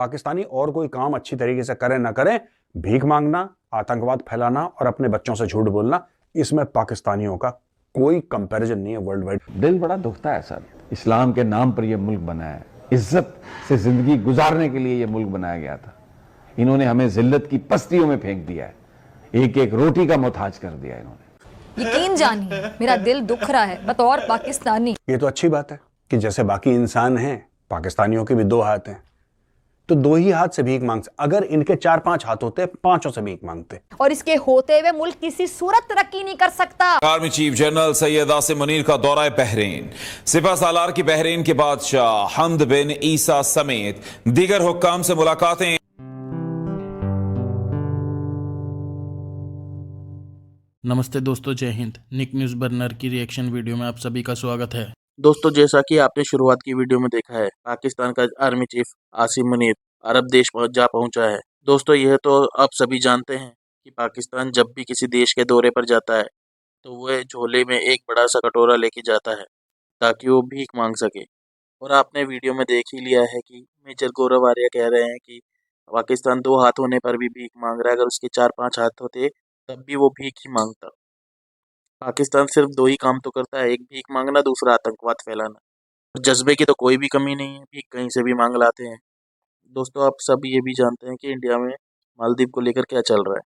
पाकिस्तानी और कोई काम अच्छी तरीके से करें ना करें, भीख मांगना, आतंकवाद फैलाना और अपने बच्चों से झूठ बोलना, इसमें पाकिस्तानियों का कोई कंपैरिजन नहीं है वर्ल्ड वाइड। दिल बड़ा दुखता है सर। इस्लाम के नाम पर यह मुल्क बना है, इज्जत से जिंदगी गुजारने के लिए यह मुल्क बनाया गया था। इन्होंने हमें जिल्लत की पस्तियों में फेंक दिया है, एक एक रोटी का मोहताज कर दिया इन्होंने। यकीन जानिए मेरा दिल दुख रहा है बतौर पाकिस्तानी। ये तो अच्छी बात है कि जैसे बाकी इंसान हैं, पाकिस्तानियों के भी दो हाथ हैं, तो दो ही हाथ से भीख मांग। अगर इनके 4-5 हाथ होते, पांचों से भीख मांगते। और इसके होते हुए मुल्क किसी सूरत तरक्की नहीं कर सकता। Army chief general Syed Asim Munir का दौरा बहरीन। सिपह सालार की बहरीन के बादशाह हमद बिन ईसा समेत दीगर हुक्काम से मुलाकातें। नमस्ते दोस्तों, जय हिंद। निक न्यूज़ बर्नर की रिएक्शन वीडियो में आप सभी का स्वागत है। दोस्तों, जैसा कि आपने शुरुआत की वीडियो में देखा है, पाकिस्तान का आर्मी चीफ आसिम मुनीर अरब देश पहुंचा है। दोस्तों, यह तो आप सभी जानते हैं कि पाकिस्तान जब भी किसी देश के दौरे पर जाता है तो वह झोले में एक बड़ा सा कटोरा लेके जाता है ताकि वो भीख मांग सके। और आपने वीडियो में देख ही लिया है कि मेजर गौरव आर्या कह रहे हैं कि पाकिस्तान 2 हाथ होने पर भी भीख मांग रहा है, अगर उसके 4-5 हाथ होते तब भी वो भीख ही मांगता। पाकिस्तान सिर्फ 2 ही काम तो करता है, एक भीख मांगना, दूसरा आतंकवाद फैलाना। और जज्बे की तो कोई भी कमी नहीं है, भीख कहीं से भी मांग लाते हैं। दोस्तों, आप सब ये भी जानते हैं कि इंडिया में मालदीव को लेकर क्या चल रहा है।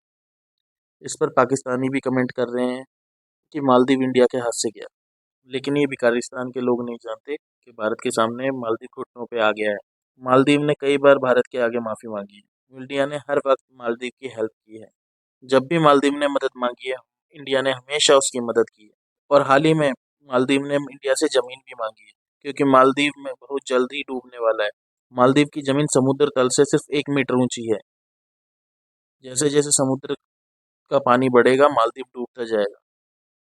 इस पर पाकिस्तानी भी कमेंट कर रहे हैं कि मालदीव इंडिया के हाथ से गया, लेकिन ये भिखारिस्तान के लोग नहीं जानते कि भारत के सामने मालदीव घुटनों पे आ गया है। मालदीव ने कई बार भारत के आगे माफ़ी मांगी है। इंडिया ने हर वक्त मालदीव की हेल्प की है। जब भी मालदीव ने मदद मांगी है, इंडिया ने हमेशा उसकी मदद की है। और हाल ही में मालदीव ने इंडिया से ज़मीन भी मांगी है, क्योंकि मालदीव में बहुत जल्दी डूबने वाला है। मालदीव की ज़मीन समुद्र तल से सिर्फ 1 मीटर ऊंची है। जैसे जैसे समुद्र का पानी बढ़ेगा, मालदीव डूबता जाएगा,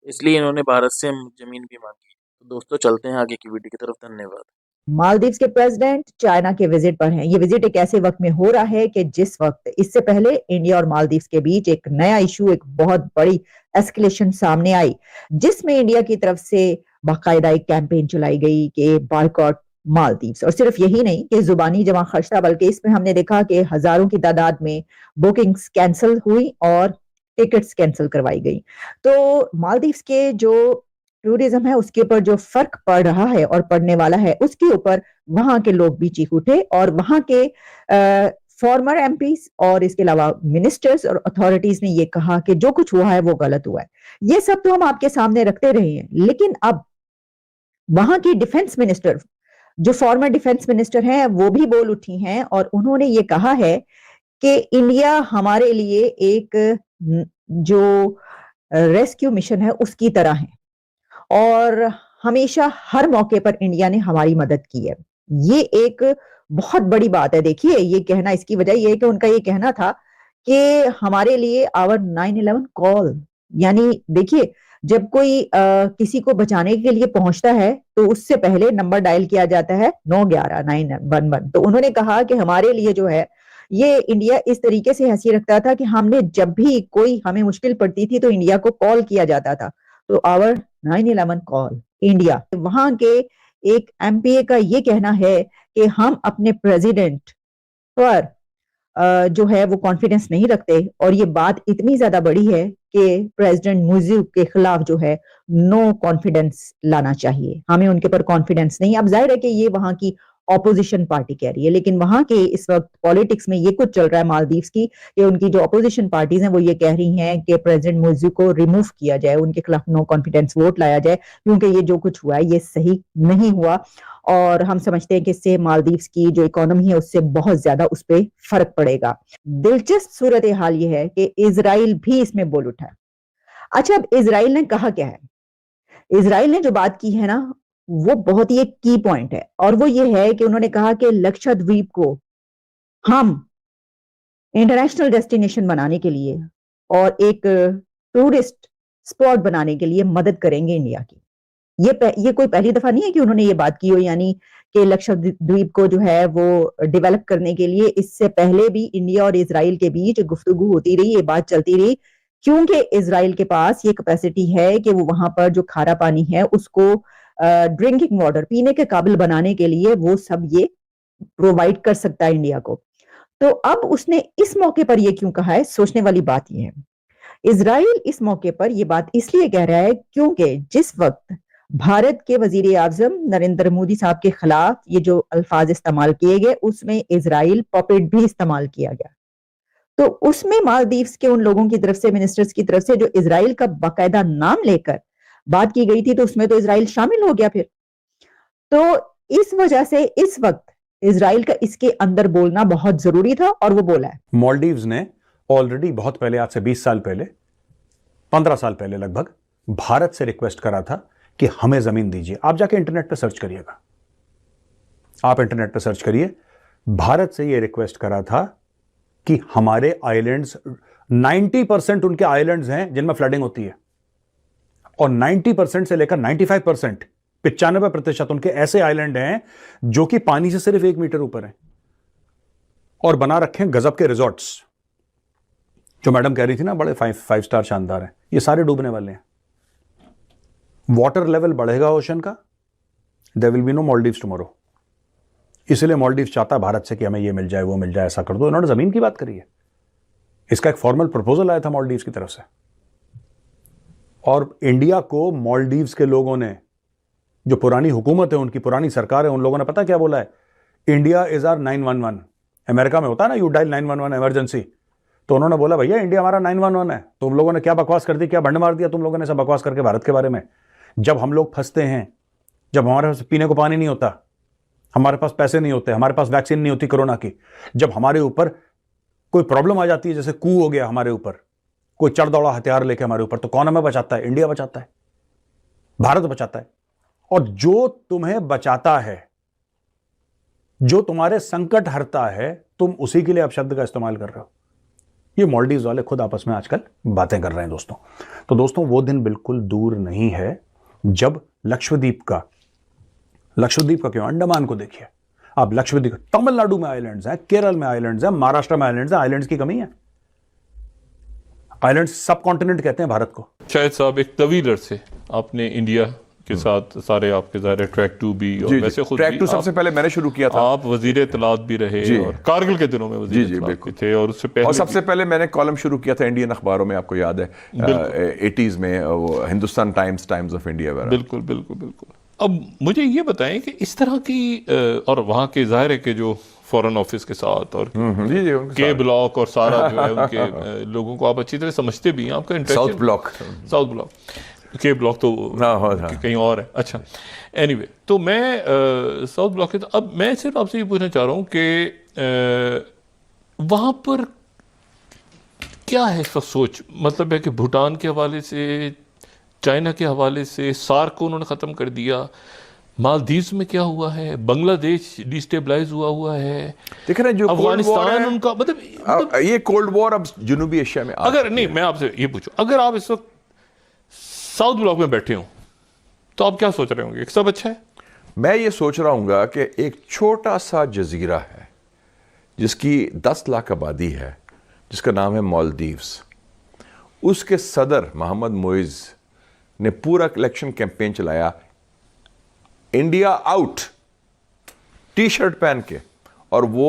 इसलिए इन्होंने भारत से ज़मीन भी मांगी। तो दोस्तों, चलते हैं आगे की वीडियो की तरफ। धन्यवाद। मालदीव के प्रेसिडेंट चाइना के विजिट पर हैं। ये विजिट एक ऐसे वक्त में हो रहा है कि जिस वक्त इससे पहले इंडिया और मालदीव के बीच एक नया इशू, एक बहुत बड़ी एस्केलेशन सामने आई, जिसमें इंडिया की तरफ से बाकायदा एक कैंपेन चलाई गई कि बॉयकॉट मालदीव्स। और सिर्फ यही नहीं कि जुबानी जमा खर्च था, बल्कि इसमें हमने देखा कि हजारों की तादाद में बुकिंग्स कैंसिल हुई और टिकट्स कैंसिल करवाई गई। तो मालदीव के जो टूरिज्म है उसके ऊपर जो फर्क पड़ रहा है और पड़ने वाला है, उसके ऊपर वहां के लोग भी चीख उठे। और वहां के फॉर्मर एमपीज और इसके अलावा मिनिस्टर्स और अथॉरिटीज ने ये कहा कि जो कुछ हुआ है वो गलत हुआ है। ये सब तो हम आपके सामने रखते रहे हैं, लेकिन अब वहां की डिफेंस मिनिस्टर, जो फॉर्मर डिफेंस मिनिस्टर हैं, वो भी बोल उठी हैं और उन्होंने ये कहा है कि इंडिया हमारे लिए एक जो रेस्क्यू मिशन है उसकी तरह है और हमेशा हर मौके पर इंडिया ने हमारी मदद की है। ये एक बहुत बड़ी बात है। देखिए, ये कहना, इसकी वजह ये है कि उनका ये कहना था कि हमारे लिए आवर 9/11 कॉल, यानी देखिए, जब कोई किसी को बचाने के लिए पहुंचता है तो उससे पहले नंबर डायल किया जाता है 911 911। तो उन्होंने कहा कि हमारे लिए जो है ये इंडिया इस तरीके से हंसी रखता था कि हमने जब भी कोई हमें मुश्किल पड़ती थी तो इंडिया को कॉल किया जाता था। तो आवर 9/11 कॉल इंडिया। वहां के एक एमपीए का ये कहना है कि हम अपने प्रेसिडेंट पर जो है वो कॉन्फिडेंस नहीं रखते, और ये बात इतनी ज्यादा बड़ी है कि प्रेसिडेंट मुर्जी के खिलाफ जो है नो कॉन्फिडेंस लाना चाहिए। हमें उनके पर कॉन्फिडेंस नहीं। अब जाहिर है कि ये वहां की ऑपोजिशन पार्टी कह रही है, लेकिन वहां के इस वक्त पॉलिटिक्स में ये कुछ चल रहा है मालदीव की कि उनकी जो ऑपोजिशन पार्टीज हैं वो ये कह रही हैं कि प्रेसिडेंट मुर्जी को रिमूव किया जाए, उनके खिलाफ नो कॉन्फिडेंस वोट लाया जाए, क्योंकि ये जो कुछ हुआ है ये सही नहीं हुआ। और हम समझते हैं कि इससे मालदीव की जो इकोनॉमी है उससे बहुत ज्यादा उस पर फर्क पड़ेगा। दिलचस्प सूरत हाल ये है कि इजराइल भी इसमें बोल उठा है। अच्छा, अब इजराइल ने कहा क्या है? इजराइल ने जो बात की है ना, वो बहुत ही एक की पॉइंट है, और वो ये है कि उन्होंने कहा कि लक्षद्वीप को हम इंटरनेशनल डेस्टिनेशन बनाने के लिए और एक टूरिस्ट स्पॉट बनाने के लिए मदद करेंगे इंडिया की। ये कोई पहली दफा नहीं है कि उन्होंने ये बात की हो, यानी कि लक्षद्वीप को जो है वो डेवलप करने के लिए इससे पहले भी इंडिया और इजराइल के बीच गुफ्तगू होती रही, ये बात चलती रही, क्योंकि इजराइल के पास ये कैपेसिटी है कि वो वहां पर जो खारा पानी है उसको ड्रिंकिंग वाटर, पीने के काबिल बनाने के लिए वो सब ये प्रोवाइड कर सकता है इंडिया को। तो अब उसने इस मौके पर यह क्यों कहा है, सोचने वाली बात यह है। इजराइल इस मौके पर यह बात इसलिए कह रहा है क्योंकि जिस वक्त भारत के वजीर आजम नरेंद्र मोदी साहब के खिलाफ ये जो अल्फाज इस्तेमाल किए गए, उसमें इजराइल पपेट भी इस्तेमाल किया गया। तो उसमें मालदीव्स के उन लोगों की तरफ से, मिनिस्टर्स की तरफ से, जो इजराइल का बाकायदा नाम लेकर बात की गई थी, तो उसमें तो इजराइल शामिल हो गया फिर। तो इस वजह से इस वक्त इजराइल का इसके अंदर बोलना बहुत जरूरी था और वो बोला है। मालदीव्स ने ऑलरेडी बहुत पहले, आज से 20 साल पहले, 15 साल पहले लगभग, भारत से रिक्वेस्ट करा था कि हमें जमीन दीजिए। आप जाके इंटरनेट पे सर्च करिएगा, आप इंटरनेट पे सर्च करिए, भारत से यह रिक्वेस्ट करा था कि हमारे आइलैंड्स, 90% उनके आइलैंड्स हैं जिनमें फ्लडिंग होती है, और 90% से लेकर 95%, 95% उनके ऐसे आइलैंड हैं जो कि पानी से सिर्फ 1 मीटर ऊपर हैं, और बना रखे हैं गजब के रिजॉर्ट्स, जो मैडम कह रही थी ना, बड़े 5 स्टार शानदार हैं। ये सारे डूबने वाले हैं। वाटर लेवल बढ़ेगा ओशन का, there will be no Maldives tomorrow. इसलिए मालदीव्स चाहता है भारत से कि हमें ये मिल जाए, वो मिल जाए, ऐसा कर दो। इन्होंने जमीन की बात करी है, इसका एक फॉर्मल प्रपोजल आया था मालदीव्स की तरफ से, और इंडिया को मालदीव्स के लोगों ने, जो पुरानी हुकूमत है, उनकी पुरानी सरकार है, उन लोगों ने पता क्या बोला है, इंडिया इज आर 911। अमेरिका में होता है ना, यू डायल 911 इमरजेंसी, तो उन्होंने बोला भैया इंडिया हमारा 911 है। तुम लोगों ने क्या बकवास कर दी, क्या भंड मार दिया तुम लोगों ने सब बकवास करके भारत के बारे में। जब हम लोग फंसते हैं, जब हमारे पास पीने को पानी नहीं होता, हमारे पास पैसे नहीं होते, हमारे पास वैक्सीन नहीं होती कोरोना की, जब हमारे ऊपर कोई प्रॉब्लम आ जाती है, जैसे कू हो गया हमारे ऊपर, कोई चढ़ दौड़ा हथियार लेके हमारे ऊपर, तो कौन हमें बचाता है? इंडिया बचाता है, भारत बचाता है। और जो तुम्हें बचाता है, जो तुम्हारे संकट हरता है, तुम उसी के लिए अपशब्द का इस्तेमाल कर रहे हो। ये मालदीव्स वाले खुद आपस में आजकल बातें कर रहे हैं दोस्तों। तो दोस्तों, वो दिन बिल्कुल दूर नहीं है जब लक्षद्वीप का क्यों, अंडमान को देखिए आप, लक्षद्वीप, तमिलनाडु में आइलैंड्स हैं, केरल में आइलैंड्स हैं, महाराष्ट्र में आइलैंड्स हैं। आइलैंड्स की कमी है, आइलैंड्स सब कॉन्टिनेंट कहते हैं भारत को। शायद साहब एक तवील अरसे आपने इंडिया के साथ सारे आपके ज़ाहिर ट्रैक 2 भी, और वैसे खुद ट्रैक 2 सबसे पहले मैंने शुरू किया था। आप वजीर इत्तलात भी रहे और कारगिल के दिनों में वजीर इत्तलात भी थे, और उससे पहले, और सबसे पहले मैंने कॉलम शुरू किया था इंडियन अखबारों में, आपको याद है 80s में, वो हिंदुस्तान टाइम्स ऑफ इंडिया वगैरह। बिल्कुल बिल्कुल बिल्कुल। अब मुझे ये बताएं कि इस तरह की, और वहाँ के ज़ाहिर है कि जो फॉरेन ऑफिस के साथ और के ब्लॉक और सारा जो है उनके लोगों को आप अच्छी तरह समझते भी हैं, आपका इंटरेस्ट। साउथ ब्लॉक के ब्लॉक तो कहीं और है। अच्छा, एनीवे, तो मैं साउथ ब्लॉक के, अब मैं सिर्फ आपसे ये पूछना चाह रहा हूँ कि वहाँ पर क्या है इसका सोच, मतलब है कि भूटान के हवाले से, चाइना के हवाले से, सार्क को उन्होंने ख़त्म कर दिया, मालदीव्स में क्या हुआ है, बांग्लादेश डिस्टेबलाइज हुआ है, देख रहे हैं, जो अफगानिस्तान उनका, मतलब ये कोल्ड वॉर अब जनूबी एशिया में, अगर नहीं, मैं आपसे ये पूछूं, अगर आप इस वक्त साउथ ब्लॉक में बैठे हो तो आप क्या सोच रहे होंगे? सब अच्छा है? मैं ये सोच रहा हूँ कि एक छोटा सा जजीरा है जिसकी 10 लाख आबादी है, जिसका नाम है मालदीव्स। उसके सदर मोहम्मद मोइज ने पूरा इलेक्शन कैंपेन चलाया, इंडिया आउट, टी-शर्ट पहन के, और वो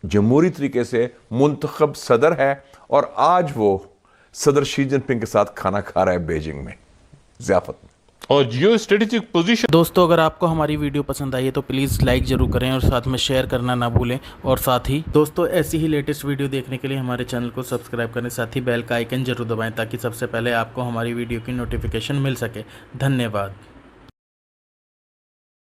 जमहूरी तरीके से मुंतखब सदर है, और आज वो सदर शी जिनपिंग के साथ खाना खा रहा है बीजिंग में ज़ियाफत में। और जियो स्ट्रेटेजिक पोजीशन। दोस्तों, अगर आपको हमारी वीडियो पसंद आई है तो प्लीज़ लाइक ज़रूर करें और साथ में शेयर करना ना भूलें। और साथ ही दोस्तों, ऐसी ही लेटेस्ट वीडियो देखने के लिए हमारे चैनल को सब्सक्राइब करें, साथ ही बेल का आइकन जरूर दबाएं ताकि सबसे पहले आपको हमारी वीडियो की नोटिफिकेशन मिल सके। धन्यवाद।